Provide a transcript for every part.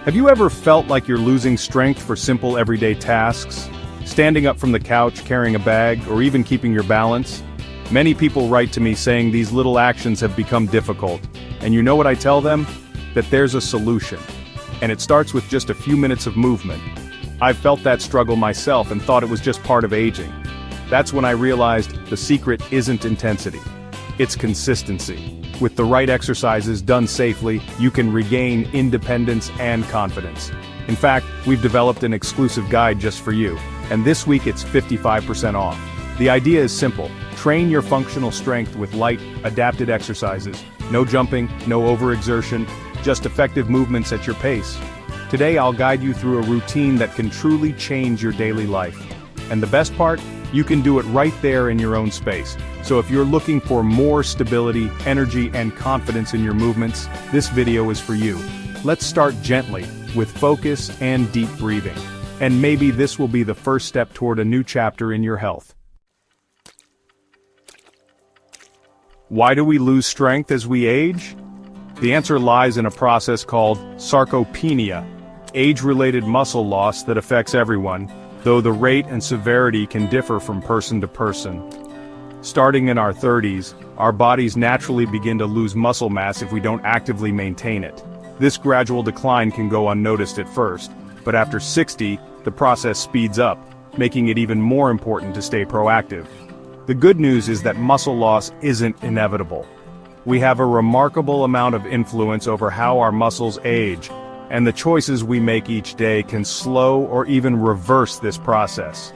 Have you ever felt like you're losing strength for simple everyday tasks? Standing up from the couch, carrying a bag, or even keeping your balance? Many people write to me saying these little actions have become difficult. And you know what I tell them? That there's a solution. And it starts with just a few minutes of movement. I've felt that struggle myself and thought it was just part of aging. That's when I realized the secret isn't intensity. It's consistency. With the right exercises done safely, you can regain independence and confidence. In fact, we've developed an exclusive guide just for you, and this week it's 55% off. The idea is simple. Train your functional strength with light, adapted exercises. No jumping, no overexertion, just effective movements at your pace. Today I'll guide you through a routine that can truly change your daily life. And the best part? You can do it right there in your own space. So if you're looking for more stability, energy, and confidence in your movements, this video is for you. Let's start gently, with focus and deep breathing. And maybe this will be the first step toward a new chapter in your health. Why do we lose strength as we age? The answer lies in a process called sarcopenia, age-related muscle loss that affects everyone, though the rate and severity can differ from person to person. Starting in our 30s, our bodies naturally begin to lose muscle mass if we don't actively maintain it. This gradual decline can go unnoticed at first, but after 60, the process speeds up, making it even more important to stay proactive. The good news is that muscle loss isn't inevitable. We have a remarkable amount of influence over how our muscles age, and the choices we make each day can slow or even reverse this process.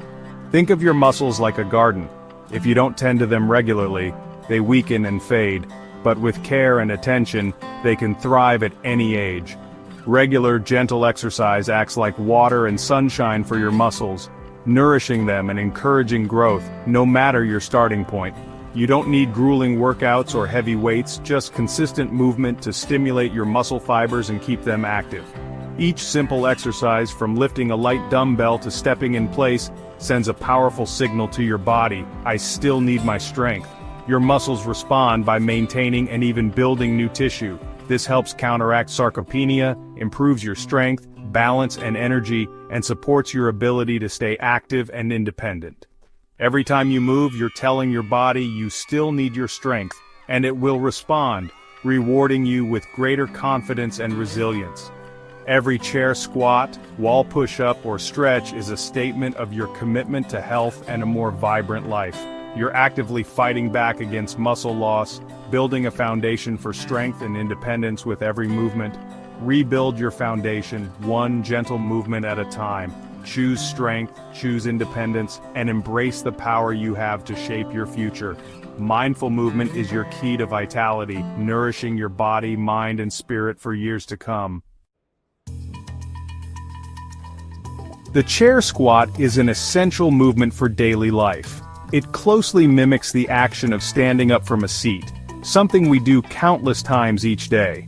Think of your muscles like a garden. If you don't tend to them regularly, they weaken and fade, but with care and attention, they can thrive at any age. Regular, gentle exercise acts like water and sunshine for your muscles, nourishing them and encouraging growth, no matter your starting point. You don't need grueling workouts or heavy weights, just consistent movement to stimulate your muscle fibers and keep them active. Each simple exercise, from lifting a light dumbbell to stepping in place, sends a powerful signal to your body: I still need my strength. Your muscles respond by maintaining and even building new tissue. This helps counteract sarcopenia, improves your strength, balance, and energy, and supports your ability to stay active and independent. Every time you move, you're telling your body you still need your strength, and it will respond, rewarding you with greater confidence and resilience. Every chair squat, wall push-up, or stretch is a statement of your commitment to health and a more vibrant life. You're actively fighting back against muscle loss, building a foundation for strength and independence with every movement. Rebuild your foundation, one gentle movement at a time. Choose strength, choose independence, and embrace the power you have to shape your future. Mindful movement is your key to vitality, nourishing your body, mind, and spirit for years to come. The chair squat is an essential movement for daily life. It closely mimics the action of standing up from a seat, something we do countless times each day.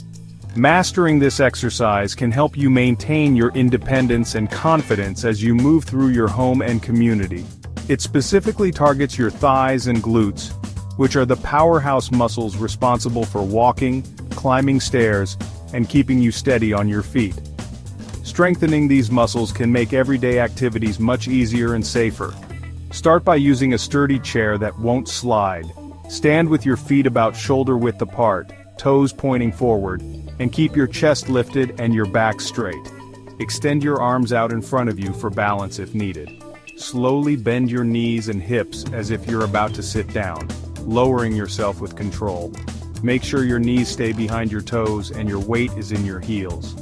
Mastering this exercise can help you maintain your independence and confidence as you move through your home and community. It specifically targets your thighs and glutes, which are the powerhouse muscles responsible for walking, climbing stairs, and keeping you steady on your feet. Strengthening these muscles can make everyday activities much easier and safer. Start by using a sturdy chair that won't slide. Stand with your feet about shoulder width apart, toes pointing forward, and keep your chest lifted and your back straight. Extend your arms out in front of you for balance if needed. Slowly bend your knees and hips as if you're about to sit down, lowering yourself with control. Make sure your knees stay behind your toes and your weight is in your heels.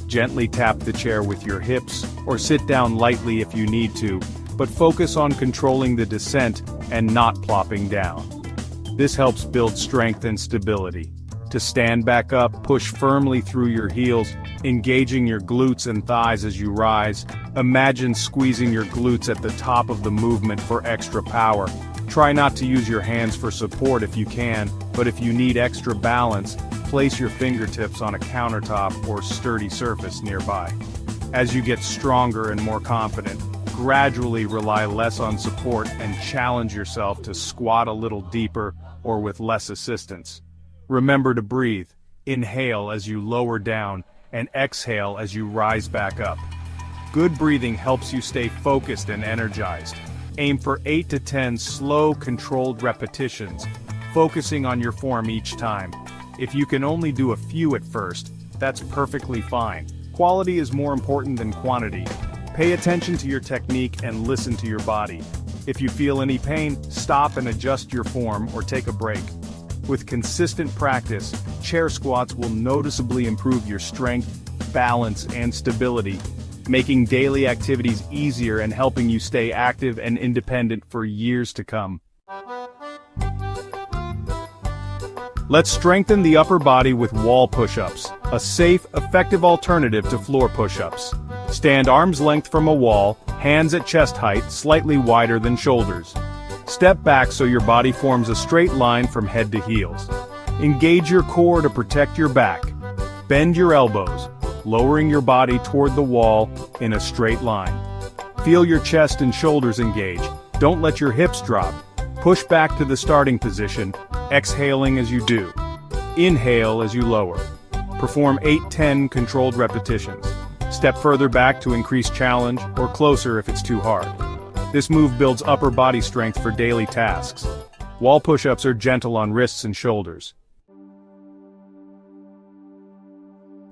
Gently tap the chair with your hips, or sit down lightly if you need to, but focus on controlling the descent and not plopping down. This helps build strength and stability. To stand back up, push firmly through your heels, engaging your glutes and thighs as you rise. Imagine squeezing your glutes at the top of the movement for extra power. Try not to use your hands for support if you can, but if you need extra balance, place your fingertips on a countertop or sturdy surface nearby. As you get stronger and more confident, gradually rely less on support and challenge yourself to squat a little deeper or with less assistance. Remember to breathe. Inhale as you lower down, and exhale as you rise back up. Good breathing helps you stay focused and energized. Aim for 8 to 10 slow, controlled repetitions, focusing on your form each time. If you can only do a few at first, that's perfectly fine. Quality is more important than quantity. Pay attention to your technique and listen to your body. If you feel any pain, stop and adjust your form or take a break. With consistent practice, chair squats will noticeably improve your strength, balance, and stability, making daily activities easier and helping you stay active and independent for years to come. Let's strengthen the upper body with wall push-ups, a safe, effective alternative to floor push-ups. Stand arm's length from a wall, hands at chest height, slightly wider than shoulders. Step back so your body forms a straight line from head to heels. Engage your core to protect your back. Bend your elbows, lowering your body toward the wall in a straight line. Feel your chest and shoulders engage. Don't let your hips drop. Push back to the starting position, exhaling as you do. Inhale as you lower. Perform 8-10 controlled repetitions. Step further back to increase challenge, or closer if it's too hard. This move builds upper body strength for daily tasks. Wall push-ups are gentle on wrists and shoulders.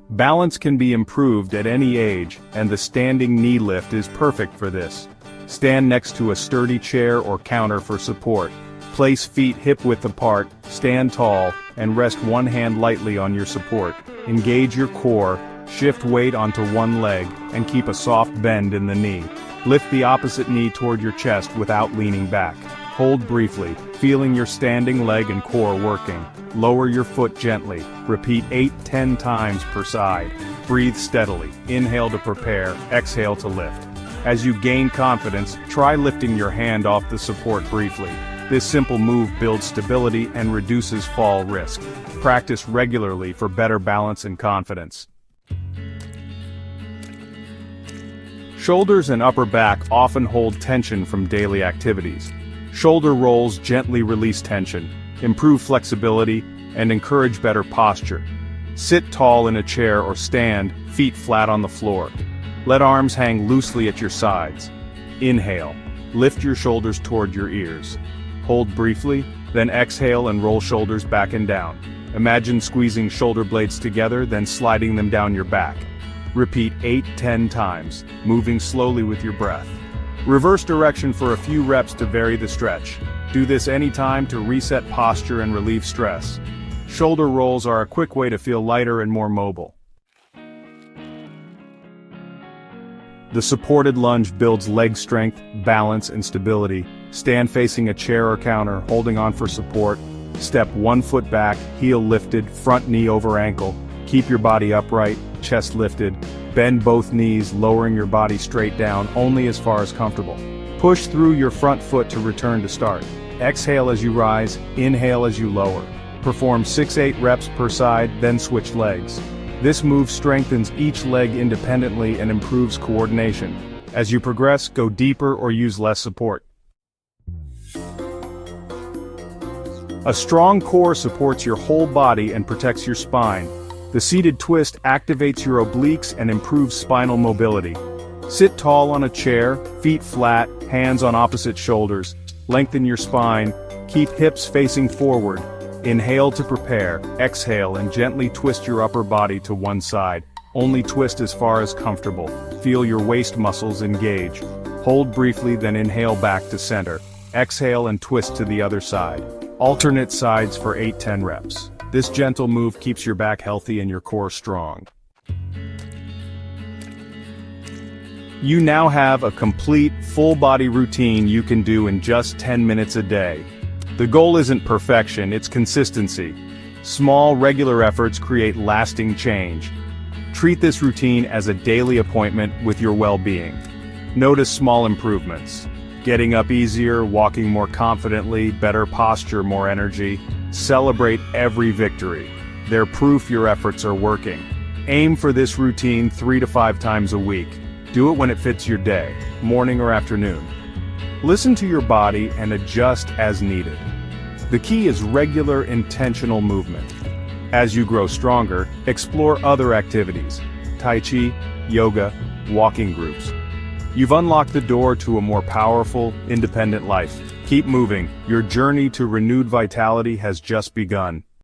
Balance can be improved at any age, and the standing knee lift is perfect for this. Stand next to a sturdy chair or counter for support. Place feet hip-width apart, stand tall, and rest one hand lightly on your support. Engage your core, shift weight onto one leg, and keep a soft bend in the knee. Lift the opposite knee toward your chest without leaning back. Hold briefly, feeling your standing leg and core working. Lower your foot gently. Repeat 8-10 times per side. Breathe steadily. Inhale to prepare, exhale to lift. As you gain confidence, try lifting your hand off the support briefly. This simple move builds stability and reduces fall risk. Practice regularly for better balance and confidence. Shoulders and upper back often hold tension from daily activities. Shoulder rolls gently release tension, improve flexibility, and encourage better posture. Sit tall in a chair or stand, feet flat on the floor. Let arms hang loosely at your sides. Inhale. Lift your shoulders toward your ears. Hold briefly, then exhale and roll shoulders back and down. Imagine squeezing shoulder blades together, then sliding them down your back. Repeat 8-10 times, moving slowly with your breath. Reverse direction for a few reps to vary the stretch. Do this anytime to reset posture and relieve stress. Shoulder rolls are a quick way to feel lighter and more mobile. The supported lunge builds leg strength, balance, and stability. Stand facing a chair or counter, holding on for support. Step one foot back, heel lifted, front knee over ankle. Keep your body upright, chest lifted. Bend both knees, lowering your body straight down, only as far as comfortable. Push through your front foot to return to start. Exhale as you rise, inhale as you lower. Perform 6-8 reps per side, then switch legs. This move strengthens each leg independently and improves coordination. As you progress, go deeper or use less support. A strong core supports your whole body and protects your spine. The seated twist activates your obliques and improves spinal mobility. Sit tall on a chair, feet flat, hands on opposite shoulders. Lengthen your spine, keep hips facing forward. Inhale to prepare, exhale and gently twist your upper body to one side. Only twist as far as comfortable. Feel your waist muscles engage. Hold briefly, then inhale back to center. Exhale and twist to the other side. Alternate sides for 8-10 reps. This gentle move keeps your back healthy and your core strong. You now have a complete, full-body routine you can do in just 10 minutes a day. The goal isn't perfection, it's consistency. Small, regular efforts create lasting change. Treat this routine as a daily appointment with your well-being. Notice small improvements. Getting up easier, walking more confidently, better posture, more energy. Celebrate every victory. They're proof your efforts are working. Aim for this routine 3 to 5 times a week. Do it when it fits your day, morning or afternoon. Listen to your body and adjust as needed. The key is regular, intentional movement. As you grow stronger, explore other activities: Tai Chi, yoga, walking groups. You've unlocked the door to a more powerful, independent life. Keep moving, your journey to renewed vitality has just begun.